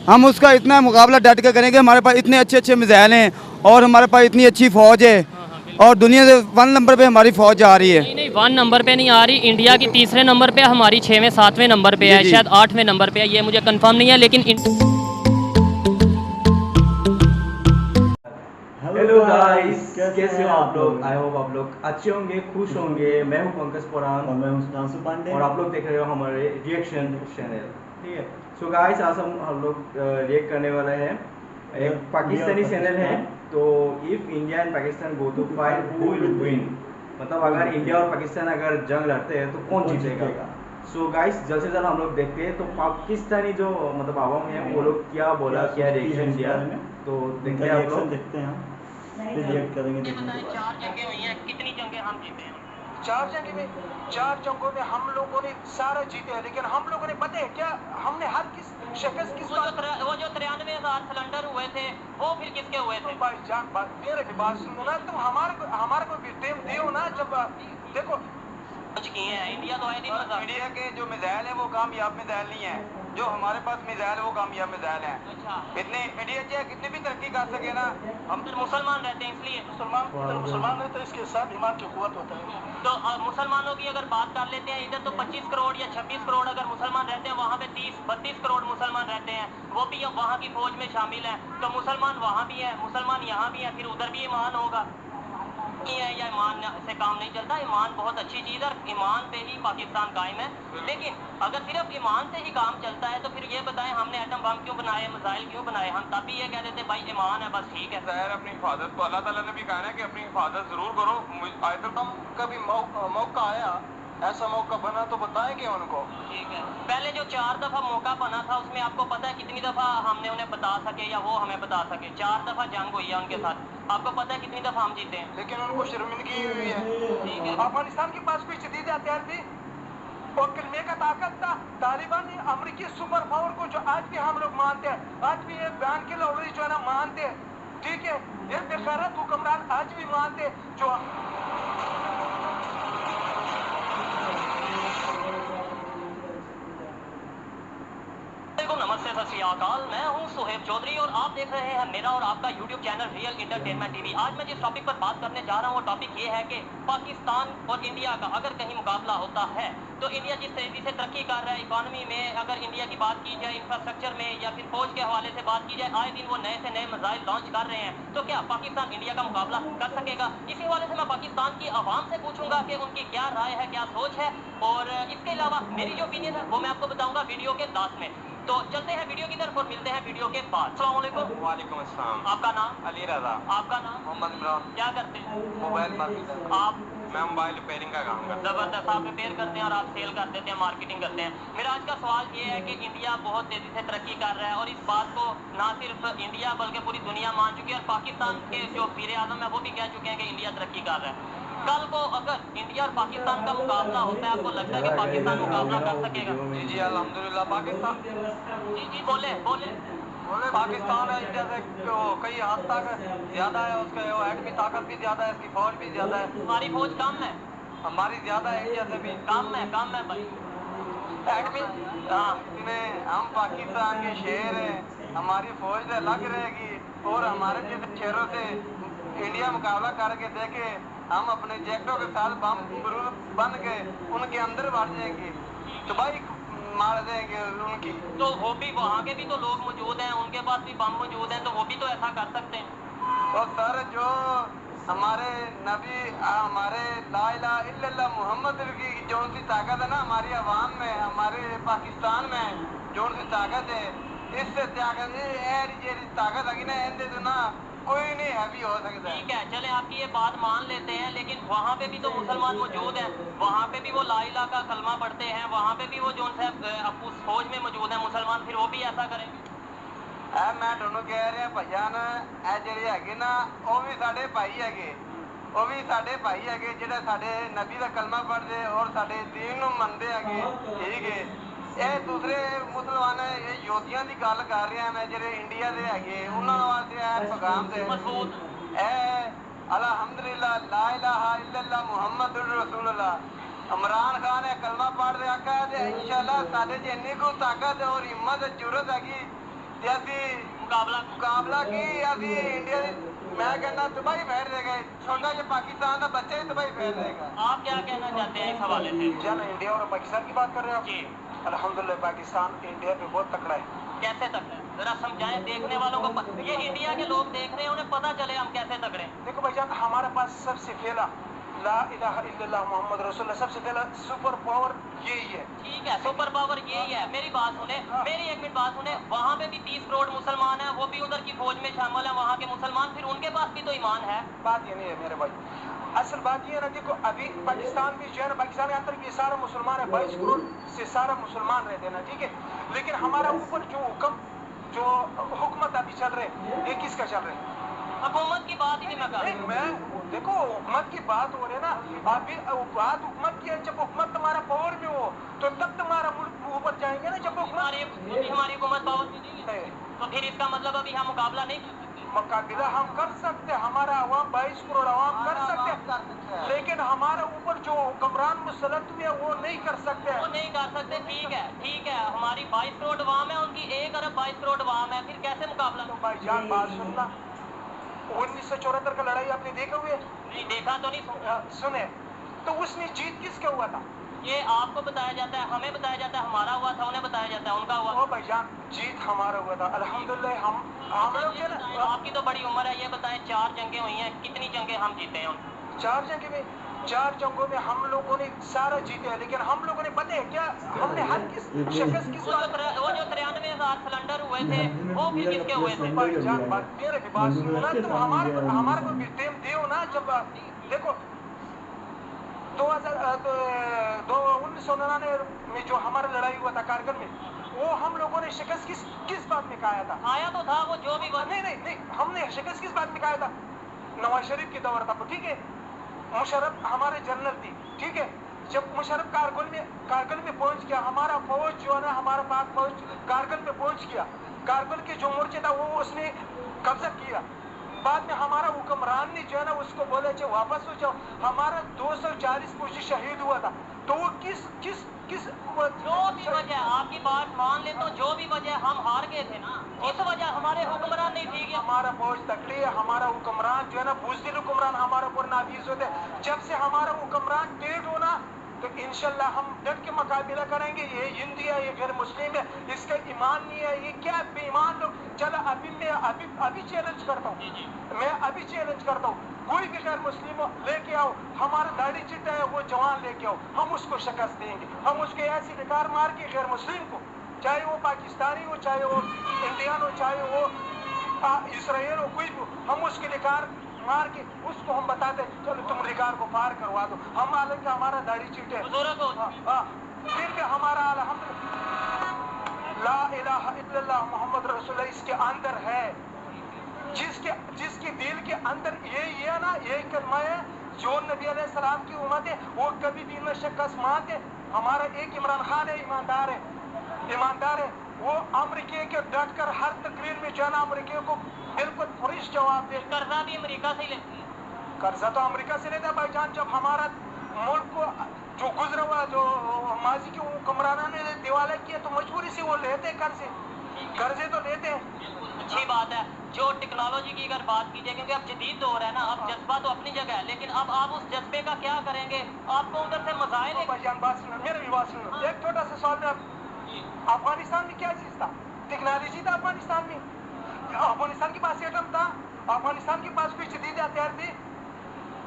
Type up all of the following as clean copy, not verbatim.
ہم اس کا اتنا مقابلہ ڈٹ کے کریں گے. ہمارے پاس اتنے اچھے اچھے میزائل ہیں اور ہمارے پاس اتنی اچھی فوج ہے اور دنیا سے 1 نمبر پہ ہماری فوج آ رہی ہے. نہیں 1 نمبر پہ نہیں آ رہی, انڈیا کی 3رے نمبر پہ, ہماری 6ویں 7ویں نمبر پہ ہے, شاید 8ویں نمبر پہ ہے, یہ مجھے کنفرم نہیں ہے لیکن ہیلو گائز, کیسے ہو آپ لوگ؟ آئی ہوپ آپ لوگ اچھے ہوں گے, خوش ہوں گے. میں ہوں پنکج پوران اور میں ہوں سدھانشو پانڈے اور آپ لوگ دیکھ رہے ہو ہمارے ریئیکشن چینل. ٹھیک ہے, سو گائز آج ہم لوگ ریئیکٹ کرنے والے ہیں. ایک پاکستانی چینل ہے, تو if India and Pakistan go to fight who will win, مطلب اگر انڈیا اور پاکستان اگر جنگ لڑتے ہیں تو کون جیتے گا. سو گائز جلد سے جلد ہم لوگ دیکھتے ہیں تو پاکستانی جو مطلب عوام ہے وہ لوگ کیا بولا, کیا ریئیکشن دیا, تو دیکھتے ہیں آپ لوگ. دیکھتے ہیں, پھر ریئیکٹ کریں گے. 4 جنگیں ہوئی ہیں, کتنی جنگیں ہم جیتے ہیں؟ 4 جنگوں میں ہم لوگوں نے سارا جیتے ہیں, لیکن ہم لوگوں نے پتہ ہے کیا, ہم نے ہر کس شخص کس وہ جو 93,000 سلنڈر ہوئے تھے وہ پھر کس کے ہوئے تھے؟ بھائی جان میرے بھی بات سنو نا, تم ہمارے کو بھی ٹائم دیو نا. جب دیکھو کچھ کیے ہیں انڈیا تو آئے دن انڈیا کے جو میزائل ہیں وہ کامیاب میزائل نہیں ہیں, جو ہمارے پاس میزائل ہے وہ کامیاب میزائل ہیں. اتنے انڈیا چاہے کتنی بھی ترقی کر سکے نا, ہم مسلمان رہتے ہیں اس لیے مسلمان رہتے ہیں, اس کے ساتھ ایمان کی قوت ہوتا ہے. تو مسلمانوں کی اگر بات کر لیتے ہیں, ادھر تو 25 کروڑ یا 26 کروڑ اگر مسلمان رہتے ہیں, وہاں پہ 30-32 کروڑ مسلمان رہتے ہیں, وہ بھی وہاں کی فوج میں شامل ہیں. تو مسلمان وہاں بھی ہیں, مسلمان یہاں بھی ہیں, پھر ادھر بھی ایمان ہوگا ہے یا ایمان سے کام نہیں چلتا. ایمان بہت اچھی چیز ہے, ایمان پہ ہی پاکستان قائم ہے. لیکن اگر صرف ایمان سے ہی کام چلتا ہے تو پھر یہ بتائیں ہم نے ایٹم بم کیوں بنائے, میزائل کیوں بنائے؟ ہم تب بھی یہ کہہ دیتے بھائی ایمان ہے بس ٹھیک ہے. ظاہر اپنی حفاظت کو اللہ تعالیٰ نے بھی کہا ہے کہ اپنی حفاظت ضرور کرو. کبھی موقع آیا, ایسا موقع بنا تو بتائیں گے ان کو. ٹھیک ہے, پہلے جو 4 دفعہ موقع بنا تھا اس میں آپ کو پتا ہے کتنی دفعہ ہم نے انہیں بتا سکے یا وہ ہمیں بتا سکے؟ 4 دفعہ جنگ ہوئی ہے ان کے ساتھ, آپ کو پتا ہے کتنی دفعہ ہم جیتے ہیں؟ لیکن ان کو شرمندگی ہوئی ہے. ٹھیک ہے, افغانستان کے پاس کوئی شدید ہتھیار تھی اور کلمے کا طاقت تھا. طالبان نے امریکی سپر پاور کو جو آج بھی ہم لوگ مانتے ہیں, آج بھی یہ بیان کی لوڑی جو ہے نا مانتے ہیں, ٹھیک ہے, یہ بغیرت حکمران آج بھی مانتے جو نمستے, ست شری اکال. میں ہوں سہیب چودھری اور آپ دیکھ رہے ہیں میرا اور آپ کا YouTube channel real entertainment T V. آج میں جس ٹاپک پر بات کرنے جا رہا ہوں وہ ٹاپک یہ ہے کہ پاکستان اور انڈیا کا اگر کہیں مقابلہ ہوتا ہے تو انڈیا جس تیزی سے ترقی کر رہا ہے اکانومی میں, اگر انڈیا کی بات کی جائے انفراسٹرکچر میں یا پھر فوج کے حوالے سے بات کی جائے, آئے دن وہ نئے سے نئے میزائل لانچ کر رہے ہیں, تو کیا پاکستان انڈیا کا مقابلہ کر سکے گا؟ اسی حوالے سے میں پاکستان کی عوام سے پوچھوں گا کہ ان کی کیا رائے ہے, کیا سوچ ہے, اور اس کے علاوہ میری جو اوپینین ہے وہ میں آپ کو بتاؤں گا ویڈیو کے لاسٹ میں. تو چلتے ہیں ویڈیو کی طرف اور ملتے ہیں ویڈیو کے بعد. السلام علیکم. وعلیکم السلام. آپ کا نام؟ علی رضا. آپ کا نام؟ محمد عمران. کیا کرتے ہیں؟ Mobile marketer. آپ؟ میں موبائل ریپیئرنگ کا کام کرتا ہوں. زبردست, آپ ریپیئر کرتے ہیں اور آپ سیل کر دیتے ہیں, مارکیٹنگ کرتے ہیں. میرا آج کا سوال یہ ہے کہ انڈیا بہت تیزی سے ترقی کر رہا ہے اور اس بات کو نہ صرف انڈیا بلکہ پوری دنیا مان چکی ہے, اور پاکستان کے جو وزیر اعظم ہیں وہ بھی کہہ چکے ہیں کہ انڈیا ترقی کر رہا ہے. کل کو اگر انڈیا اور پاکستان کا مقابلہ ہوتا ہے, آپ کو لگتا ہے کہ پاکستان مقابلہ کر سکے گا؟ جی الحمدللہ. پاکستان جی بولے. پاکستان ہے انڈیا سے کئی حد تک زیادہ ہے, اس کے ایٹمی طاقت بھی زیادہ ہے, اس کی فوج بھی زیادہ ہے. ہماری فوج کم ہے. ہماری زیادہ ہے انڈیا سے بھی. کم ہے بھائی. ایٹمی میں ہم پاکستان کے شہر ہیں, ہماری فوج سے الگ رہے گی, اور ہمارے جیسے شہروں سے انڈیا مقابلہ کر کے دیکھے, ہم اپنے جیکٹوں کے ساتھ بم بن کے ان کے اندر بڑھ جائیں گے تو بھائی مار دیں گے ان کی. تو وہ بھی وہاں کے بھی تو لوگ موجود ہیں, ان کے پاس بھی بم موجود ہیں, تو وہ بھی تو ایسا کر سکتے ہیں. اور سر جو ہمارے نبی, ہمارے لا الہ الا اللہ محمد کی جو سی طاقت ہے نا ہماری عوام میں, ہمارے پاکستان میں جو سی طاقت ہے, اس سے طاقت آگی نا اندے تو نا کوئی نہیں ہیوی ہو سکتا ہے. ٹھیک ہے, چلے آپ کی یہ بات مان لیتے ہیں, لیکن وہاں پہ بھی تو مسلمان موجود ہیں, وہاں پہ بھی وہ لا الہ کا کلمہ پڑھتے ہیں, وہاں پہ بھی وہ جو اس فوج میں موجود ہیں مسلمان, پھر وہ بھی ایسا کریں گے؟ میں تمہیں کہہ رہا بھائیان, اے جڑے ہے نا وہ بھی سارے بھائی ہے, وہ بھی سارے بھائی ہے جہاں سارے نبی کا کلمہ پڑھتے اور سارے دین منتے ہیں. ٹھیک ہے, یہ دوسرے مسلمان یہودیاں کی گل کر رہے ہیں, میں جڑے انڈیا کے ہے انہوں واسطے پیغام دے الحمدللہ لا الہ الا اللہ محمد رسول اللہ. عمران خان کلمہ پڑھ رہا ہے, انشاءاللہ سارے جی انی کو طاقت اور ہمت ضرورت ہے ਤੇ ਅਸੀਂ ਮੁਕਾਬਲਾ ਕੀ ਅਸੀਂ ਇੰਡੀਆ ਦੀ ਮੈਂ ਕਹਿੰਦਾ ਦੁਬਈ ਫੇਰ ਦੇਗਾ ਛੋਟਾ ਜਿਹਾ ਪਾਕਿस्तान ਦਾ ਬੱਚਾ ही दुबई फेर देगा। आप क्या कहना चाहते हैं इस हवाले से? जन इंडिया और पाकिस्तान की बात कर रहे हो आप? जी। अल्हम्दुलिल्लाह पाकिस्तान इंडिया पे बहुत तकड़ा है। कैसे तगड़े? जरा समझाएं देखने वालों को। ये इंडिया के लोग देख रहे हैं, उन्हें पता चले हम कैसे तगड़े हैं। देखो भाईजान हमारे पास सबसे पहला ला इलाहा इल्लल्लाह मोहम्मद रसूलुल्लाह सबसे पहला सुपर पावर यही है। ठीक है, सुपर पावर यही है। मेरी बात सुने, मेरी एक मिनट बात सुने। वहाँ पे भी 30 करोड़ मुसलमान हैं, वो भी उधर की फौज में शामिल हैं, वहाँ के मुसलमान, फिर उनके पास भी तो ईमान है। बात ये नहीं है मेरे भाई, असल बात ये है ना, देखो अभी पाकिस्तान भी जो है ना, पाकिस्तान के अंदर ये सारा मुसलमान है, 22 करोड़ से सारा मुसलमान रहते हैं ना, ठीक है। लेकिन हमारा ऊपर जो हुक्म जो हुकूमत अभी चल रहे हैं ये किसका चल रहे हैं? हुकूमत की बात ही नहीं मैं कर नहीं, मैं देखो हुकूमत की बात हो रही है ना, अभी बात हुकूमत की है। जब हुकूमत तुम्हारा पावर में हो तो तब तुम्हारा मुल्क ऊपर जाएंगे ना। जब हमारी हुकूमत पावर में नहीं है, तो फिर इसका मतलब अभी हम मुकाबला नहीं कर सकते। मुकाबला हम कर सकते हैं, हमारा अवाम 22 करोड़ अवाम कर सकते हैं, लेकिन हमारे ऊपर जो हुक्मरान मुसलत हुए वो नहीं कर सकते। वो नहीं कर सकते, ठीक है ठीक है। हमारी 22 करोड़ अवाम है, उनकी 1 अरब 22 करोड़ अवाम है, फिर कैसे मुकाबला? तो भाईजान बात सुनना, 1974 का लड़ाई आपने देखा हुए? नहीं देखा तो नहीं सुना। सुने तो उसमें जीत किसका हुआ था? ये आपको बताया जाता है, हमें बताया जाता है हमारा हुआ था, उन्हें बताया जाता है उनका हुआ। ओ भाईजान जीत हमारा हुआ था अल्हम्दुलिल्लाह। हम लोग जो है ना, आपकी तो बड़ी उम्र है, ये बताएं 4 जंगें हुई हैं, कितनी जंगें हम जीते हैं? 4 जंगों में हम लोगों ने सारा जीते हैं, लेकिन हम लोगों ने पता है क्या हमने हर किस शिकस्त किस वो जो 93,000 सिलेंडर हुए थे वो फिर किसके हुए थे? भाईजान बात मेरे भी बात सुनो ना, तुम हमारे को भी टाइम दियो ना। जब देखो 1999 में जो हमारा लड़ाई हुआ था कारगिल में, वो हम लोगों ने शिकस्त किस बात में खाया था? आया तो था वो जो भी नहीं, हमने शिकस्त किस बात में खाया था? नवाज शरीफ की दौर था, ठीक है। मुशर्रफ हमारे जनरल थी, ठीक है। जब मुशर्रफ कारगिल में पहुंच गया, हमारा फौज जो है ना, हमारा पाक फौज कारगिल में पहुंच गया। कारगिल के जो मोर्चे था वो उसने कब्जा किया। बाद में हमारा हुक्मरान ने जो है ना उसको बोला जो वापस हो जाओ। हमारा 240 फौजी शहीद हुआ था। तो वो किस जो भी वजह, आपकी बात मान ले तो जो भी वजह हम हार गए थे ना, इस वजह हमारे हुक्मरान नहीं ठीक है। हमारा फौज तकड़ी है, हमारा हुक्मरान जो है ना बुज़दिल हुक्मरान हमारे ऊपर नाफिज होते हैं। जब से हमारा हुक्मरान डेड होना तो इंशाल्लाह हम डट के मुकाबला करेंगे। ये हिंदी है, ये गैर मुस्लिम है, इसका ईमान नहीं है, ये क्या बेईमान लोग। चलो अभी चैलेंज करता हूँ, मैं अभी चैलेंज करता हूँ, कोई भी गैर मुस्लिम लेके आओ, हमारा दाढ़ी चिट्टा है वो जवान लेके आओ, हम उसको शिकस्त देंगे। हम उसके ऐसी निकार मार के गैर मुस्लिम को, चाहे वो पाकिस्तानी हो, चाहे वो इंडियन हो, चाहे वो इसराइल हो, कोई भी, हम उसके निकार मार के उसको हम बताते चलो तुम रिकार को पार करवा दो। हम हालांकि हमारा दाढ़ी चिट्टे फिर भी हमारा अल्हम्दुलिल्लाह ला इलाहा इल्लल्लाह मोहम्मद रसूलुल्लाह इसके अंदर है। जिसके दिल के अंदर यही है ना, यही कलमा है। जो नबी अलैहि सलाम की उम्मत है वो कभी भी न शिकस्त मानते। हमारा एक इमरान खान है, ईमानदार है। वो अमेरिका के डट कर हर तकरीर में जो है ना अमेरिका को बिल्कुल फ्रेश जवाब दे। कर्जा भी अमेरिका से ही लेते हैं। कर्जा तो अमेरिका से लेता है भाईजान। जब हमारा मुल्क को जो गुजरा हुआ, जो माजी के हुक्मरानों ने दिवाला किया तो मजबूरी से वो लेते हैं कर्जे तो लेते हैं। अच्छी बात है। जो टेक्नोलॉजी की अगर बात कीजिए, क्योंकि अब जदीद दौर है ना, अब जज्बा तो अपनी जगह है, लेकिन अब आप उस जज्बे का क्या करेंगे? आपको उधर से मसाइल भाईजान बात सुनो, मेरी भी बात सुनो। एक छोटा सा सवाल में, अफगानिस्तान में क्या चीज था? टेक्नोलॉजी था अफगानिस्तान में? अफगानिस्तान के पास एटम था? अफगानिस्तान के पास कोई जदीद हथियार थे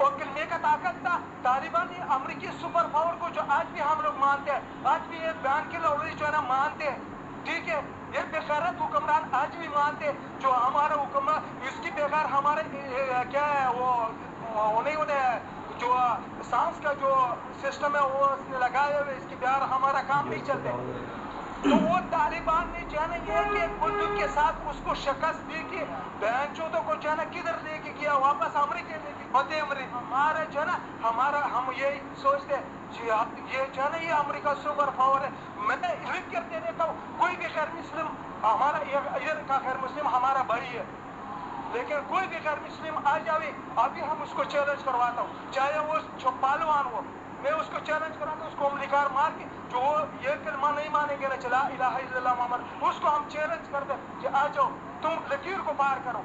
और कलमे का ताकत था? तालिबान ने अमेरिकी सुपर पावर को जो आज भी हम लोग मानते हैं, आज भी ये बयान के लौड़ी जो है ना मानते हैं, ठीक है। ये बेगैरत हुक्मरान आज भी मानते हैं। जो हमारा हुक्मरान इसकी बेगार हमारे क्या है वो नहीं उन्हें जो सांस का जो सिस्टम है वो उसने लगाए हुए, इसके बगैर हमारा काम नहीं चलते। तो वो तालिबान ने जो है ना ये कि बंदूक के साथ उसको शिकस्त दी कि बहन चौधों को जो है ना किधर लेके गया, वापस अमेरिका लेके बदे अमरीका। हमारा जो है ना हम यही सोचते हैं ये जो है ना ये अमेरिका सुपर पावर है। मैं लिख कर दे देता हूँ, कोई भी गैर मुस्लिम हमारा इधर का गैर मुस्लिम हमारा भाई है, लेकिन कोई भी गैर मुस्लिम आ जाए अभी हम उसको चैलेंज करवाता हूँ, चाहे वो पहलवान हो, मैं उसको चैलेंज कराऊंगा, उसको अमरीकार मार के जो ये कलमा नहीं मानेंगे ना चला इलाहा इल्लल्लाह मोहम्मद, उसको हम चैलेंज कर दे कि आ जाओ तुम लकीर को पार करो।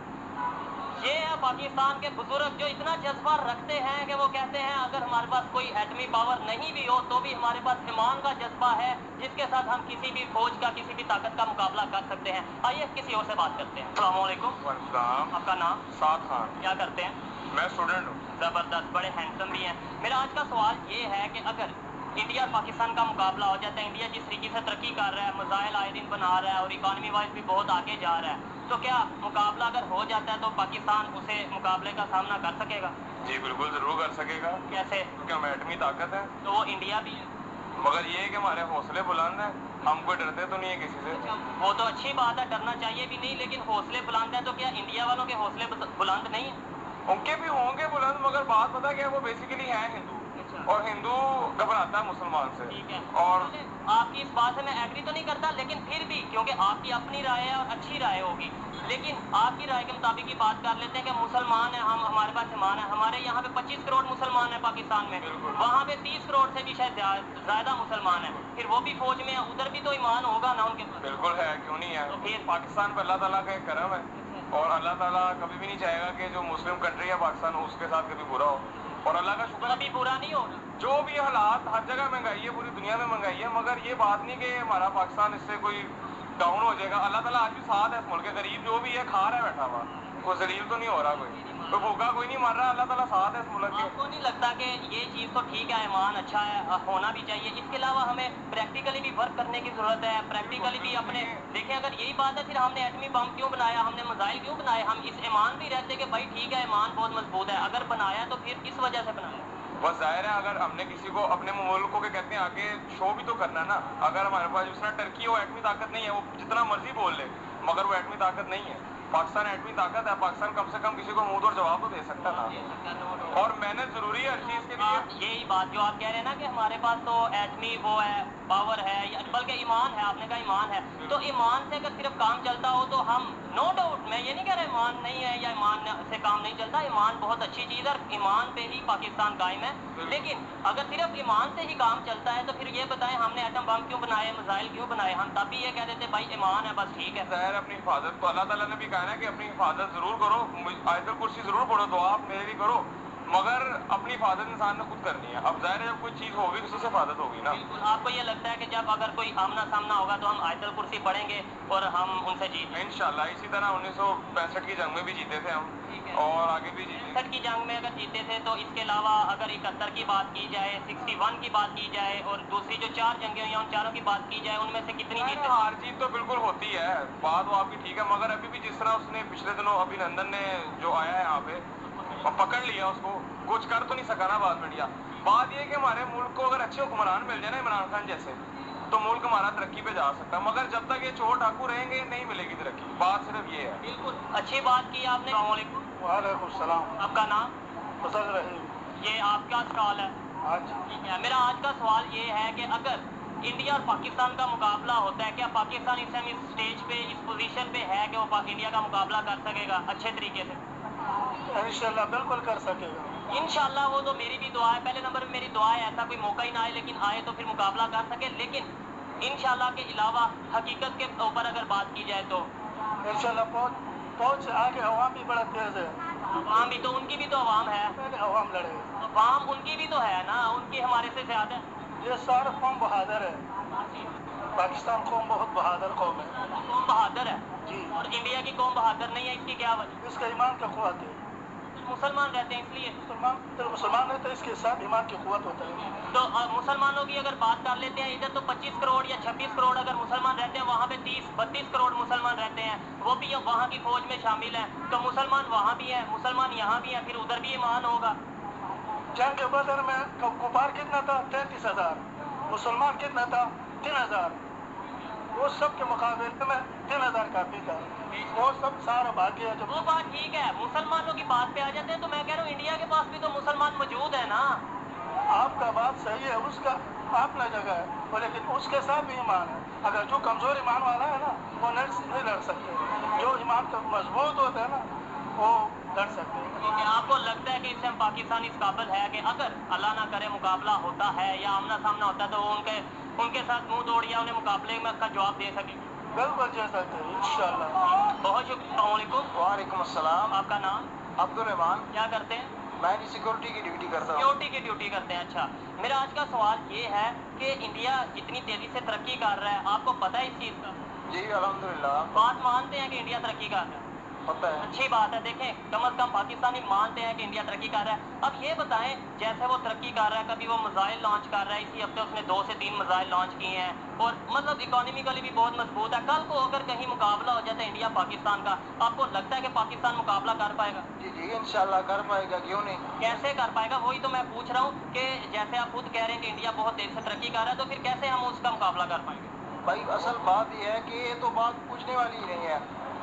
ये है पाकिस्तान के बुजुर्ग जो इतना जज्बा रखते हैं कि वो कहते हैं अगर हमारे पास कोई एटमी पावर नहीं भी हो तो भी हमारे पास ईमान का जज्बा है जिसके साथ हम किसी भी फौज का किसी भी ताकत का मुकाबला कर सकते हैं। आइए किसी और से बात करते हैं। अस्सलाम वालेकुम। आपका नाम? साद खान। क्या करते हैं? मैं स्टूडेंट हूँ। जबरदस्त, बड़े हैंडसम भी हैं। मेरा आज का सवाल ये है कि अगर इंडिया और पाकिस्तान का मुकाबला हो जाता है, इंडिया जिस तरीके से तरक्की कर रहा है, मिसाइल आए दिन बना रहा है और इकॉनमी वाइज भी बहुत आगे जा रहा है, तो क्या मुकाबला अगर हो जाता है तो पाकिस्तान उसे मुकाबले का सामना कर सकेगा? जी बिल्कुल जरूर कर सकेगा। कैसे? क्योंकि हम एटमी ताकत है। तो वो इंडिया भी है, मगर ये है कि हमारे हौसले बुलंद हैं, हम कोई डरते तो नहीं है किसी से। वो तो अच्छी बात है, डरना चाहिए भी नहीं, लेकिन हौसले बुलंद है तो क्या इंडिया वालों के हौसले बुलंद नहीं है? उनके भी होंगे बुलंद, मगर बात पता क्या है, वो बेसिकली है हिंदू, और हिंदू घबराता है मुसलमान से। ठीक है, और आपकी इस बात से मैं एग्री तो नहीं करता, लेकिन फिर भी क्योंकि आपकी अपनी राय है और अच्छी राय होगी, लेकिन आपकी राय के मुताबिक ही बात कर लेते हैं कि मुसलमान है हम, हमारे पास ईमान है, हमारे यहाँ पे 25 करोड़ मुसलमान है पाकिस्तान में, वहाँ पे 30 करोड़ से भी शायद ज्यादा मुसलमान है, फिर वो भी फौज में है, उधर भी तो ईमान होगा ना उनके पास। बिल्कुल है, क्यों नहीं है। तो फिर पाकिस्तान पर अल्लाह ताला का एक करम है, और अल्लाह ताला कभी भी नहीं चाहेगा कि जो मुस्लिम कंट्री है पाकिस्तान उसके साथ कभी बुरा हो, और अल्लाह का शुक्र अभी बुरा नहीं होगा। जो भी हालात, हर जगह महंगाई है, पूरी दुनिया में महंगाई है, मगर ये बात नहीं कि हमारा पाकिस्तान इससे कोई डाउन हो जाएगा। अल्लाह ताला आज भी साथ है इस मुल्क के, गरीब जो भी है खा रहा है बैठा हुआ, कोई जलील तो नहीं हो रहा, कोई भूखा कोई नहीं मर रहा, अल्लाह ताला साथ है इस मुल्क के। आपको नहीं लगता कि ये चीज़ तो ठीक है, ईमान अच्छा है, होना भी चाहिए, इसके अलावा हमें प्रैक्टिकली भी वर्क करने की जरूरत है, प्रैक्टिकली भी अपने देखें, अगर यही बात है फिर हमने एटमी बम क्यों बनाया, हमने मिसाइल क्यों बनाए, हम इस ईमान भी रहते कि भाई ठीक है ईमान बहुत मजबूत है, अगर बनाया तो फिर किस वजह से बनाया? बस जाहिर है, अगर हमने किसी को अपने मुल्कों के कहते हैं आगे शो भी तो करना है ना। अगर हमारे पास जिस तरह टर्की वो एटमी ताकत नहीं है, वो जितना मर्जी बोल ले, मगर वो एटमी ताकत नहीं है। पाकिस्तान एटमी ताकत है, पाकिस्तान कम से कम किसी को मुंह तोड़ जवाब तो दे सकता ना, और मेहनत जरूरी है हर चीज के लिए। यही बात जो आप कह रहे हैं ना कि हमारे पास तो एटमी वो है, पावर है, बल्कि ईमान है, आपने कहा ईमान है, तो ईमान से अगर सिर्फ काम चलता हो तो हम नो डाउट, मैं ये नहीं कह रहा ईमान नहीं है या ईमान से काम नहीं चलता, ईमान बहुत अच्छी चीज़ है, ईमान पे ही पाकिस्तान कायम है, लेकिन अगर सिर्फ ईमान से ही काम चलता है तो फिर ये बताएं हमने एटम बम क्यों बनाए, मिसाइल क्यों बनाए, हम तब भी ये कह देते भाई ईमान है बस ठीक है। ज़ाहिर अपनी हिफाजत तो अल्लाह ताला ने भी कहा है कि अपनी हिफाजत जरूर करो, आयतुल कुर्सी जरूर पढ़ो, दुआ आप मेरी करो, मगर अपनी हिफाजत इंसान ने खुद करनी है। अब जाहिर है जब कोई चीज़ होगी किसी से हिफाजत होगी ना। बिल्कुल, आपको ये लगता है कि जब अगर कोई आमना सामना होगा तो हम आयतुल कुर्सी पढ़ेंगे और हम उनसे जीत इंशाल्लाह। इसी तरह 1965 की जंग में भी जीते थे हम, और आगे भी जीते। 65 की जंग में अगर जीते थे तो इसके अलावा अगर 71 की बात की जाए, 61 की बात की जाए और दूसरी जो 4 जंगें हुई हैं उन चारों की बात की जाए, उनमें से कितनी जीते? हार जीत तो बिल्कुल होती है, बात वो आपकी ठीक है, मगर अभी भी जिस तरह उसने पिछले दिनों अभिनंदन ने जो आया है यहाँ पे और पकड़ लिया उसको, कुछ कर तो नहीं सका ना बाद मीडिया। बात ये है कि हमारे मुल्क को अगर अच्छे हुक्मरान मिल जाए ना, इमरान खान जैसे, तो मुल्क हमारा तरक्की पे जा सकता है, मगर जब तक ये चोर डाकू रहेंगे नहीं मिलेगी तरक्की। बात सिर्फ ये है। बिल्कुल अच्छी बात की आपने। अस्सलाम वालेकुम। वालेकुम सलाम। आपका नाम? फसल रही। ये आपका सवाल है? आज ठीक है, मेरा आज का सवाल ये है कि अगर इंडिया और पाकिस्तान का मुकाबला होता है, क्या पाकिस्तान इस टाइम इस स्टेज पे, इस पोजीशन पे है कि वो इंडिया का मुकाबला कर सकेगा अच्छे तरीके से? इंशाल्लाह बिल्कुल कर सकेगा। इंशाल्लाह, वो तो मेरी भी दुआ है, पहले नंबर पे मेरी दुआ है ऐसा कोई मौका ही ना आए, लेकिन आए तो फिर मुकाबला कर सके, लेकिन इंशाल्लाह के अलावा हकीकत के ऊपर अगर बात की जाए तो इंशाल्लाह पहुंच आगे अवाम भी बड़ा तेज है। अवाम भी तो, उनकी भी तो अवाम है, पहले अवाम लड़े, अवाम उनकी भी तो है ना, उनकी हमारे से ज्यादा। ये सारा कौम बहादुर है, पाकिस्तान कौम बहुत बहादुर कौम है। कौम बहादुर है जी। और इंडिया की कौम बहादुर नहीं है, इसकी क्या वजह? इसका ईमान का कुव्वत है। मुसलमान रहते हैं इसलिए। मुसलमान रहते हैं, इसके साथ ईमान की कुव्वत होता है। तो मुसलमानों की अगर बात कर लेते हैं, इधर तो 25 करोड़ या 26 करोड़ अगर मुसलमान रहते हैं, वहाँ पे 30-32 करोड़ मुसलमान रहते हैं, वो भी वहाँ की फौज में शामिल हैं, तो मुसलमान वहाँ भी हैं, मुसलमान यहाँ भी हैं, फिर उधर भी ईमान होगा। जंग के बदर में कुफार कितना था? 33,000। मुसलमान कितना था? 3,000। वो सब के मुकाबले में 3,000 काफी था। वो सब सारा भाग गया। जब वो बात ठीक है, मुसलमानों की बात पे आ जाते हैं, तो मैं कह रहा हूँ इंडिया के पास भी तो मुसलमान मौजूद है ना। आपका बात सही है, उसका अपना जगह है, वो लेकिन उसके साथ भी ईमान है। अगर जो कमजोर ईमान वाला है ना, वो नहीं लड़ सकते। जो ईमान का मजबूत होता है ना, وہ لڑ سکتے ہیں. ٹھیک ہے. آپ کو لگتا ہے کہ اس ٹائم پاکستان اس قابل ہے کہ اگر اللہ نہ کرے مقابلہ ہوتا ہے یا آمنا سامنا ہوتا ہے تو وہ ان کے ساتھ منہ توڑ یا انہیں مقابلے میں کا جواب دے سکے؟ بالکل دے سکتے ہیں انشاءاللہ. بہت شکریہ. السلام علیکم. وعلیکم السلام. آپ کا نام؟ عبدالرحمان. کیا کرتے ہیں؟ میں سیکورٹی کی ڈیوٹی کرتا ہوں. سیکورٹی کی ڈیوٹی کرتے ہیں. اچھا, میرا آج کا سوال یہ ہے کہ انڈیا اتنی تیزی سے ترقی کر رہا ہے, آپ کو پتہ ہے اس چیز کا؟ جی الحمدللہ بات مانتے ہیں کہ انڈیا ترقی کر رہا ہے؟ پتہ ہے. اچھی بات ہے. دیکھیں کم از کم پاکستانی مانتے ہیں کہ انڈیا ترقی کر رہا ہے. اب یہ بتائیں جیسے وہ ترقی کر رہا ہے, کبھی وہ میزائل لانچ کر رہا ہے, اسی ہفتے اس نے 2 سے 3 میزائل لانچ کیے ہیں اور مطلب اکانومیکلی بھی بہت مضبوط ہے. کل کو اگر کہیں مقابلہ ہو جاتا ہے انڈیا پاکستان کا, آپ کو لگتا ہے کہ پاکستان مقابلہ کر پائے گا؟ جی جی انشاءاللہ کر پائے گا, کیوں نہیں. کیسے کر پائے گا, وہی تو میں پوچھ رہا ہوں کہ جیسے آپ خود کہہ رہے ہیں کہ انڈیا بہت تیز سے ترقی کر رہا ہے, تو پھر کیسے ہم اس کا مقابلہ کر پائیں گے؟ بھائی اصل بات یہ ہے کہ یہ تو بات پوچھنے والی ہی نہیں ہے.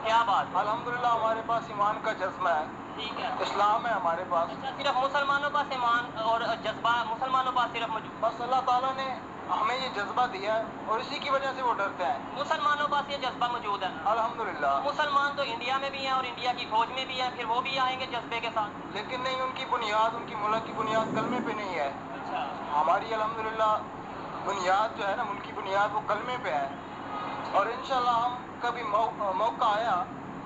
کیا بات ہے؟ الحمدللہ ہمارے پاس ایمان کا جذبہ ہے, ٹھیک ہے. اسلام ہے ہمارے پاس. اچھا, صرف مسلمانوں پاس ایمان اور جذبہ مسلمانوں پاس صرف موجود؟ بس اللہ تعالیٰ نے ہمیں یہ جذبہ دیا ہے اور اسی کی وجہ سے وہ ڈرتے ہیں. مسلمانوں پاس یہ جذبہ موجود ہے. الحمدللہ. مسلمان تو انڈیا میں بھی ہیں اور انڈیا کی فوج میں بھی ہیں, پھر وہ بھی آئیں گے جذبے کے ساتھ. لیکن نہیں, ان کی بنیاد, ان کی ملک کی بنیاد کلمے پہ نہیں ہے. اچھا. ہماری الحمدللہ بنیاد جو ہے نا, ملک کی بنیاد, وہ کلمے پہ ہے. اور انشاءاللہ ہم کبھی موقع آیا,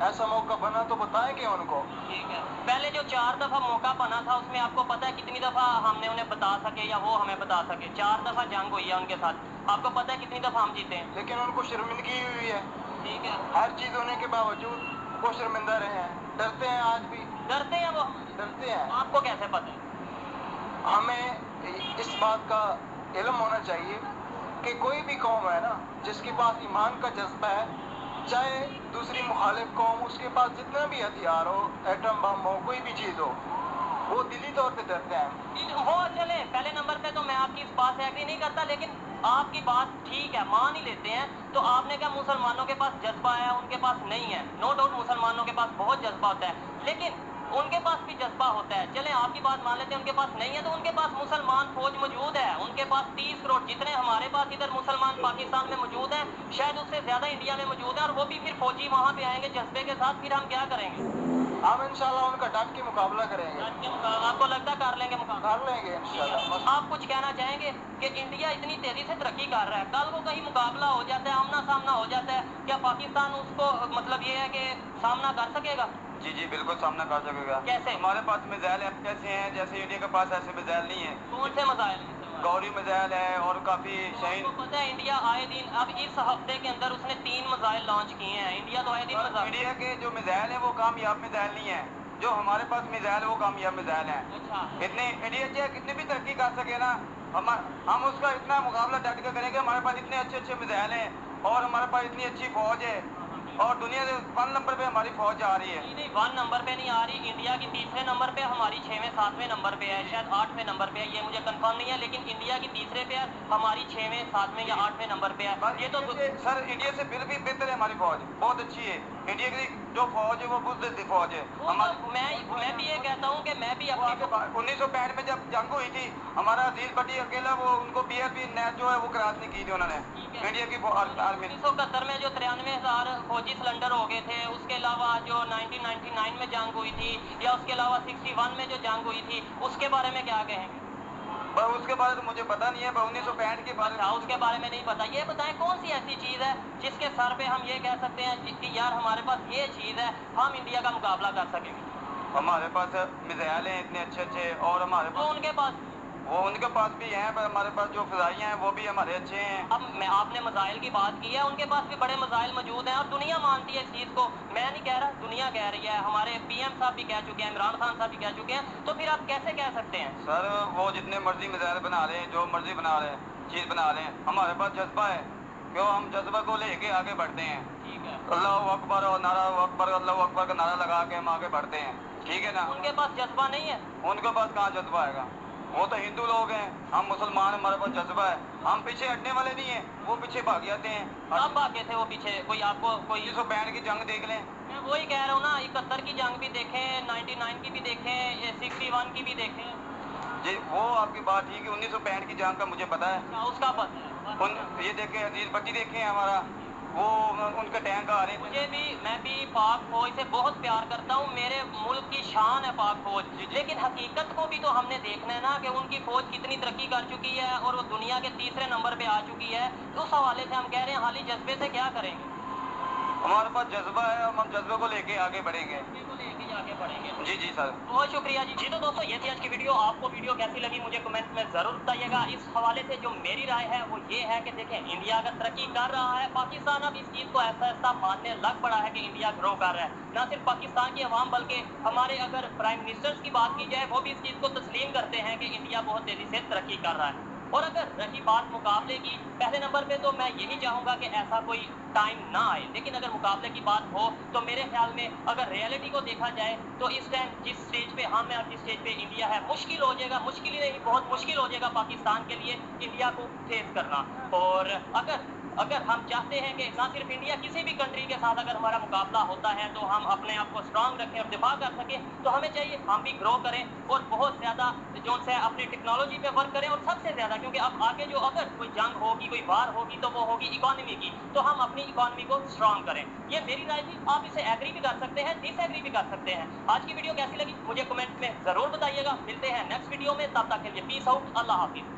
ایسا موقع بنا تو بتائیں گے ان کو. ٹھیک ہے. پہلے جو 4 دفعہ موقع بنا تھا اس میں آپ کو پتا ہے کتنی دفعہ ہم نے انہیں بتا سکے یا وہ ہمیں بتا سکے؟ 4 دفعہ جنگ ہوئی ہے ان کے ساتھ, آپ کو پتا ہے کتنی دفعہ ہم جیتے ہیں؟ لیکن ان کو شرمندگی ہوئی ہے. ٹھیک ہے. ہر چیز ہونے کے باوجود وہ شرمندہ رہے ہیں, ڈرتے ہیں, آج بھی ڈرتے ہیں وہ؟ ڈرتے ہیں. آپ کو کیسے پتا ہے؟ ہمیں اس بات کا علم ہونا چاہیے کہ کوئی بھی قوم ہے نا جس کے پاس ایمان کا جذبہ ہے, چاہے دوسری مخالف قوم, اس کے پاس جتنا بھی ہتھیار ہو, ایٹم بم ہو, کوئی بھی چیز ہو, وہ دلی طور پہ ڈرتے ہیں. ہو چلے پہلے نمبر پہ تو میں آپ کی اس بات سے ایگری نہیں کرتا, لیکن آپ کی بات ٹھیک ہے, مان ہی لیتے ہیں. تو آپ نے کہا مسلمانوں کے پاس جذبہ ہے, ان کے پاس نہیں ہے. نو ڈاؤٹ مسلمانوں کے پاس بہت جذبہ ہوتا ہے, لیکن ان کے پاس بھی جذبہ ہوتا ہے. چلیں آپ کی بات مان لیتے ہیں ان کے پاس نہیں ہے, تو ان کے پاس مسلمان فوج موجود ہے. ان کے پاس 30 کروڑ جتنے ہمارے پاس ادھر مسلمان پاکستان میں موجود ہیں, شاید اس سے زیادہ انڈیا میں موجود ہے, اور وہ بھی پھر فوجی وہاں پہ آئیں گے جذبے کے ساتھ. پھر ہم کیا کریں گے؟ ہم انشاءاللہ ان کا ڈٹ کے مقابلہ کریں گے. آپ کو لگتا ہے کر لیں گے مقابلہ؟ کر لیں گے انشاءاللہ. آپ کچھ کہنا چاہیں گے کہ انڈیا اتنی تیزی سے ترقی کر رہا ہے, کل کو کہیں مقابلہ ہو جاتا ہے, آمنا سامنا ہو جاتا ہے, کیا پاکستان اس کو مطلب یہ ہے کہ سامنا کر سکے گا؟ جی جی بالکل سامنا کر سکے گا. کیسے؟ ہمارے پاس میزائل ایسے ہیں جیسے انڈیا کے پاس ایسے میزائل نہیں ہیں. کون سے مسائل ہیں؟ گوری میزائل ہے اور کافی آپ شہین. کو پتہ ہے انڈیا آئے دن, اب اس ہفتے کے اندر اس نے 3 میزائل لانچ کیے ہیں. انڈیا تو آئے دن میزائل. انڈیا کے جو میزائل ہیں وہ کامیاب میزائل نہیں ہیں, جو ہمارے پاس میزائل ہے وہ کامیاب میزائل ہیں. اچھا. اتنے انڈیا چاہے کتنی بھی ترقی کر سکے نا, ہم اس کا اتنا مقابلہ ڈٹ کر کریں گے. ہمارے پاس اتنے اچھے اچھے میزائل ہیں اور ہمارے پاس اتنی اچھی فوج ہے, اور دنیا سے 1 نمبر پہ ہماری فوج آ رہی ہے. نہیں 1 نمبر پہ نہیں آ رہی, انڈیا کی 3رے نمبر پہ, ہماری 6ویں 7ویں نمبر پہ ہے, شاید 8ویں نمبر پہ ہے, یہ مجھے کنفرم نہیں ہے, لیکن انڈیا کی 3رے پہ ہے, ہماری 6ویں 7ویں یا 8ویں نمبر پہ ہے. یہ تو سر انڈیا سے پھر بھی بہتر ہے ہماری فوج, بہت اچھی ہے. انڈیا کی جو فوج ہے وہ بزدل فوج ہے. میں بھی یہ کہتا ہوں کہ میں بھی اپنی 1965 میں جب جنگ ہوئی تھی, ہمارا عزیز بٹی اکیلا وہ ان کو بی ایس پی نیٹ جو ہے وہ کراس نہیں کی تھی انہوں نے انڈیا کی آرمی نے. 1971 میں جو 93,000 فوجی سلنڈر ہو گئے تھے, اس کے علاوہ جو 1999 میں جنگ ہوئی تھی, یا اس کے علاوہ 61 میں جو جنگ ہوئی تھی, اس کے بارے میں کیا کہیں گے؟ اس کے بارے تو مجھے پتا نہیں ہے, 1965 کے بارے میں اس کے بارے میں نہیں پتا. یہ بتائیں کون سی ایسی چیز ہے جس کے سر پہ ہم یہ کہہ سکتے ہیں کہ یار ہمارے پاس یہ چیز ہے, ہم انڈیا کا مقابلہ کر سکیں گے؟ ہمارے پاس میزائل ہیں اتنے اچھے اچھے, اور ہمارے تو ان کے پاس ان کے پاس بھی ہیں, پر ہمارے پاس جو فضائیہ ہیں وہ بھی ہمارے اچھے ہیں. اب آپ نے میزائل کی بات کی ہے, ان کے پاس بھی بڑے میزائل موجود ہیں, اور دنیا مانتی ہے اس چیز کو. میں نہیں کہہ رہا, دنیا کہہ رہی ہے, ہمارے پی ایم صاحب بھی کہہ چکے ہیں, عمران خان صاحب بھی کہہ چکے ہیں. تو پھر آپ کیسے کہہ سکتے ہیں؟ سر وہ جتنے مرضی میزائل بنا رہے ہیں, جو مرضی بنا رہے ہیں, چیز بنا رہے ہیں, ہمارے پاس جذبہ ہے, کیوں ہم جذبہ کو لے کے آگے بڑھتے ہیں. ٹھیک ہے. اللہ اکبر اور نعرہ اکبر, اللہ اکبر کا نعرہ لگا کے ہم آگے بڑھتے ہیں. ٹھیک ہے نا. ان کے پاس جذبہ نہیں ہے. ان کے پاس کہاں جذبہ آئے گا, وہ تو ہندو لوگ ہیں, ہم مسلمان, ہمارے پاس جذبہ ہے. ہم پیچھے ہٹنے والے نہیں ہیں, وہ پیچھے بھاگ جاتے ہیں. کب بھاگے تھے وہ پیچھے؟ کوئی آپ کو کوئی 1965 کی جنگ دیکھ لیں. میں وہی کہہ رہا ہوں نا, 71 کی جنگ بھی دیکھیں, 99 کی بھی دیکھیں, 61 کی بھی دیکھیں. جی وہ آپ کی بات ٹھیک ہے, 1965 کی جنگ کا مجھے پتا ہے. اس کا پتہ ہے. یہ دیکھیں, عزیز بٹی دیکھیں ہمارا, वो उनके टैंक आ रहे हैं। मैं भी पाक फौज से बहुत प्यार करता हूँ, मेरे मुल्क की शान है पाक फौज, लेकिन हकीकत को भी तो हमने देखना है ना कि उनकी फौज कितनी तरक्की कर चुकी है और वो दुनिया के तीसरे नंबर पे आ चुकी है। उस हवाले से हम कह रहे हैं हाली जज्बे से क्या करेंगे। हमारे पास जज्बा है, हम जज्बे को लेके आगे बढ़ेंगे। जी जी सर, बहुत शुक्रिया जी। जी तो दोस्तों ये थी आज की वीडियो। आपको वीडियो कैसी लगी मुझे कमेंट में जरूर बताइएगा। इस हवाले से जो मेरी राय है वो ये है कि देखें, इंडिया अगर तरक्की कर रहा है, पाकिस्तान अब इस चीज को ऐसा ऐसा मानने लग पड़ा है कि इंडिया ग्रो कर रहा है। ना सिर्फ पाकिस्तान की अवाम बल्कि हमारे अगर प्राइम मिनिस्टर्स की बात की जाए वो भी इस चीज को तस्लीम करते हैं कि इंडिया बहुत तेजी से तरक्की कर रहा है। और अगर रही बात मुकाबले की, पहले नंबर पे तो मैं यही चाहूंगा कि ऐसा कोई टाइम ना आए, लेकिन अगर मुकाबले की बात हो तो मेरे ख्याल में अगर रियलिटी को देखा जाए तो इस टाइम जिस स्टेज पे हम हैं और जिस स्टेज पे इंडिया है, मुश्किल हो जाएगा, मुश्किल ही नहीं बहुत मुश्किल हो जाएगा पाकिस्तान के लिए इंडिया को फेस करना। और अगर हम चाहते हैं कि ना सिर्फ इंडिया, किसी भी कंट्री के साथ अगर हमारा मुकाबला होता है तो हम अपने आप को स्ट्रांग रखें और दिफा कर सकें, तो हमें चाहिए हम भी ग्रो करें और बहुत ज़्यादा जो से अपनी टेक्नोलॉजी पे वर्क करें। और सबसे ज़्यादा क्योंकि अब आगे जो अगर कोई जंग होगी, कोई वार होगी तो वो होगी इकोनॉमी की, तो हम अपनी इकोनॉमी को स्ट्रांग करें। ये मेरी राय थी, आप इसे एग्री भी कर सकते हैं, डिसएग्री भी कर सकते हैं। आज की वीडियो कैसी लगी मुझे कमेंट में ज़रूर बताइएगा। मिलते हैं नेक्स्ट वीडियो में, तब तक के लिए पीस आउट, अल्लाह हाफिज़।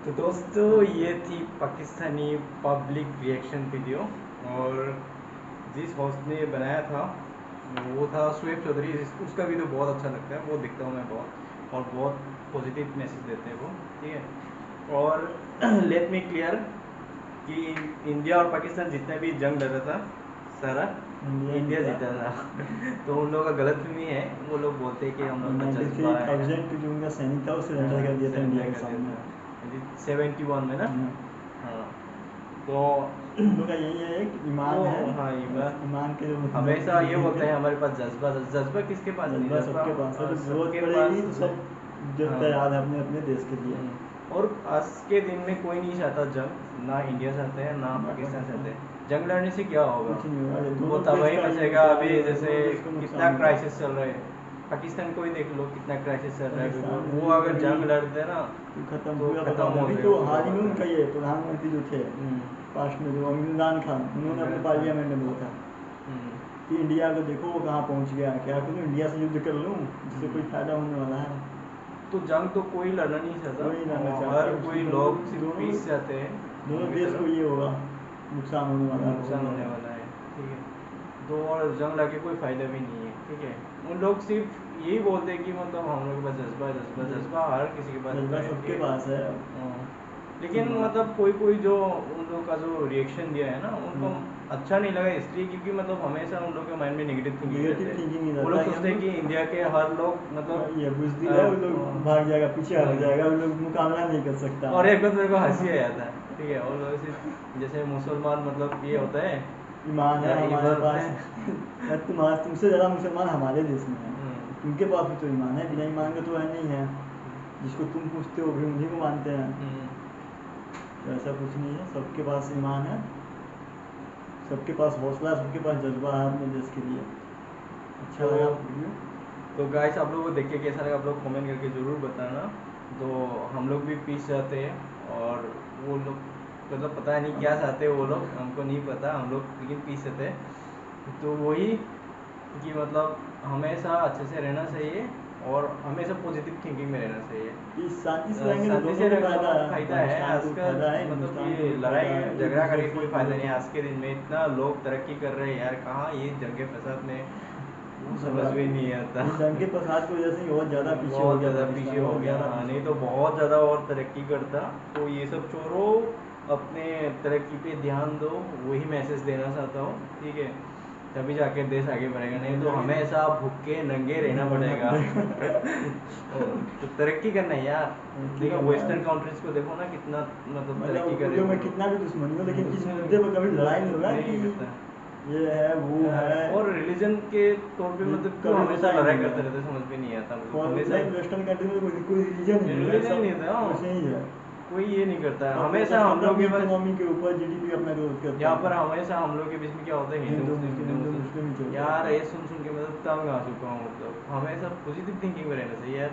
तो दोस्तों ये थी पाकिस्तानी पब्लिक रिएक्शन वीडियो, और जिस होस्ट ने बनाया था वो था शोएब चौधरी। उसका वीडियो बहुत अच्छा लगता है, वो देखता हूँ मैं बहुत, और बहुत पॉजिटिव मैसेज देते हैं वो, ठीक है। और लेट मी क्लियर कि इंडिया और पाकिस्तान जितने भी जंग लड़ा था सारा इंडिया जीता था। तो उन लोगों का गलत फहमी है, वो लोग बोलते हैं कि हम लोग का जज्बा है। 93,000 जो उनका सैनिक था वो सरेंडर कर दिया था इंडिया के सामने 71 में ना। हाँ, तो लोगों का यही है कि ईमान वो, है। हाँ, ईमान के जो हमेशा ये बोलते हैं हमारे पास जज्बा, जज्बा किसके पास नहीं? जज्बा सबके पास है, जब जरूरत सबके पड़ेगी पास। तो सब जो हाँ। तैयार है अपने अपने देश के लिए। और आज के दिन में कोई नहीं चाहता जंग, ना इंडिया चाहते हैं ना पाकिस्तान चाहते हैं। जंग लड़ने से क्या होगा? कुछ नहीं होगा, वो दोनों तबाही देश का मचेगा। ही अभी नुकसान जैसे है, दोनों देश को नुकसान कितना होगा। क्राइसिस चल रहा है, पाकिस्तान को ही देख लो कितना क्राइसिस चल रहा है। पाकिस्तान वो में अगर जंग लड़ते ना तो खत्म तो पूरा खत्म हो अभी गया तो पूरा हाल ही में खत्म। उनका ये प्रधानमंत्री जो थे पास्ट में जो इमरान खान, उन्होंने अपने पार्लियामेंट में बोला था कि इंडिया को देखो वो कहाँ पहुँच गया, क्या करूँ इंडिया से युद्ध कर लूँ जिससे कोई फायदा होने वाला है। तो जंग तो कोई लड़ना नहीं चाहता, कोई लड़ना और चाहता, हर उसकी कोई दोनों- लोग सिर्फ दोनों- पीस चाहते हैं। दोनों उनकी देश तरफ को ये होगा नुकसान होने वाला है, नुकसान होने वाला है, ठीक है। तो और जंग लगे कोई फ़ायदा भी नहीं है, ठीक है। उन लोग सिर्फ यही बोलते हैं कि मतलब हम लोग के पास जज्बा जज्बा जज्बा हर किसी के पास जज्बा है, सबके ठीक है। पास है। हाँ। लेकिन मतलब कोई जो उन लोग का जो रिएक्शन दिया है ना उनको अच्छा नहीं लगा, इसलिए क्योंकि मतलब हमेशा उन लोग के माइंड में नेगेटिव थिंकिंग नेगेटिव रहती थिंकिंग ही है। रहता वो लोग है कि सोचते हैं हम कि इंडिया के हर लोग मतलब ये बुजदिल है, वो लोग भाग जाएगा, पीछे हट जाएगा, वो लोग मुकाबला नहीं कर सकता। और एक बात मेरे को हंसी आ जाता है, ठीक है। और लोग सिर्फ जैसे मुसलमान मतलब ये होता है ईमान है या हमारे ईमान पास तुम्हारा तुमसे ज़्यादा मुसलमान हमारे देश में है, उनके पास भी तो ईमान है, बिना ईमान के तो है नहीं है। जिसको तुम पूछते हो भी उन्हीं को मानते हैं। तो ऐसा कुछ नहीं है, सबके पास ईमान है, सबके पास हौसला, सबके पास जज्बा है अपने देश के लिए। अच्छा तो- लगा वीडियो। तो गाइस आप लोगों को देख के कैसा लगा आप लोग कमेंट करके ज़रूर बताना। तो हम लोग भी पीस चाहते हैं, और वो लोग मतलब पता नहीं क्या चाहते हैं वो लोग, हमको नहीं पता, हम लोग लेकिन पीस चाहते हैं। तो वही कि मतलब हमेशा अच्छे से रहना चाहिए और हमेशा पॉजिटिव थिंकिंग में रहना चाहिए। इस शांति से रहेंगे तो शांति से दोनों को रहना फायदा है। फायदा है। पाकिस्तान आज को का फायदा है, मतलब हिंदुस्तान ये को लड़ाई फायदा है, झगड़ा एक करके दूसरे कोई से फायदा नहीं है। आज के दिन में इतना लोग तरक्की कर रहे हैं यार, कहाँ ये जंगे फसाद में वो समझ में नहीं आता। ये दंगे फसाद की वजह से ही बहुत ज़्यादा पीछे हो बहुत गया, ज़्यादा पाकिस्तान पीछे हो बहुत गया, ज़्यादा हाँ, पीछे नहीं हो तो गया। बहुत ज़्यादा और तरक्की करता। तो ये सब छोड़ो, अपने तरक्की पे ध्यान दो, वही मैसेज देना चाहता हूँ, ठीक है। तभी जाके देश आगे बढ़ेगा, नहीं तो हमेशा भूखे नंगे रहना पड़ेगा। तो तरक्की करना है यार। देखो वेस्टर्न कंट्रीज को देखो ना कितना मतलब तरक्की कर रहे में हैं। कितना भी दुश्मनी हो, लेकिन इस मुद्दे पर कभी लड़ाई नहीं होगा नहीं कि करता। ये है वो है। और रिलीजन के तौर पे मतलब क्यों कभी हमेशा होता ही लड़ाई नहीं करते है। रहते, समझ में नहीं आता मुझे। और हमेशा वेस्टर्न कंट्री में कोई रिलीजन नहीं है, Religion सब नहीं था, हाँ। कुछ नहीं है। कोई ये नहीं करता है। और हमेशा हम लोग के पास इकोनॉमी के ऊपर जीडीपी अपना ग्रोथ करता है। यहाँ पर हमेशा हम लोग के बीच में क्या होता है, हिंदू हिंदू मुस्लिम मुस्लिम, हिंदू हिंदू मुस्लिम। मुस्लिम ही चलता है। यार ये सुन सुन के मतलब तंग आ चुका हूँ। मतलब हमेशा पॉजिटिव थिंकिंग में रहना चाहिए यार।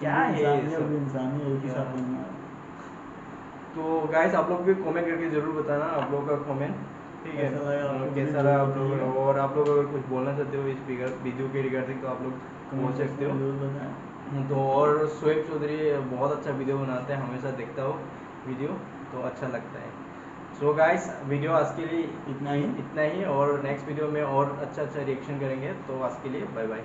क्या है ये इंसानी सब? और इंसानी एक ही क्या? साथ रहना है। तो गाइस आप लोग भी कमेंट करके ज़रूर बताना आप लोगों का कमेंट, ठीक है, कैसा लगा आपको कैसा वीडियो लगा आप बताइए। लोग, और आप लोग अगर कुछ बोलना चाहते हो इस वीडियो के रिगार्डिंग तो आप लोग बोल सकते हो। जरूर बताएं। तो और शोएब चौधरी बहुत अच्छा वीडियो बनाते हैं, हमेशा देखता हो वीडियो तो अच्छा लगता है। सो गाइस वीडियो आज के लिए इतना ही। इतना ही, और नेक्स्ट वीडियो में और अच्छा रिएक्शन करेंगे, तो आज के लिए बाय बाय।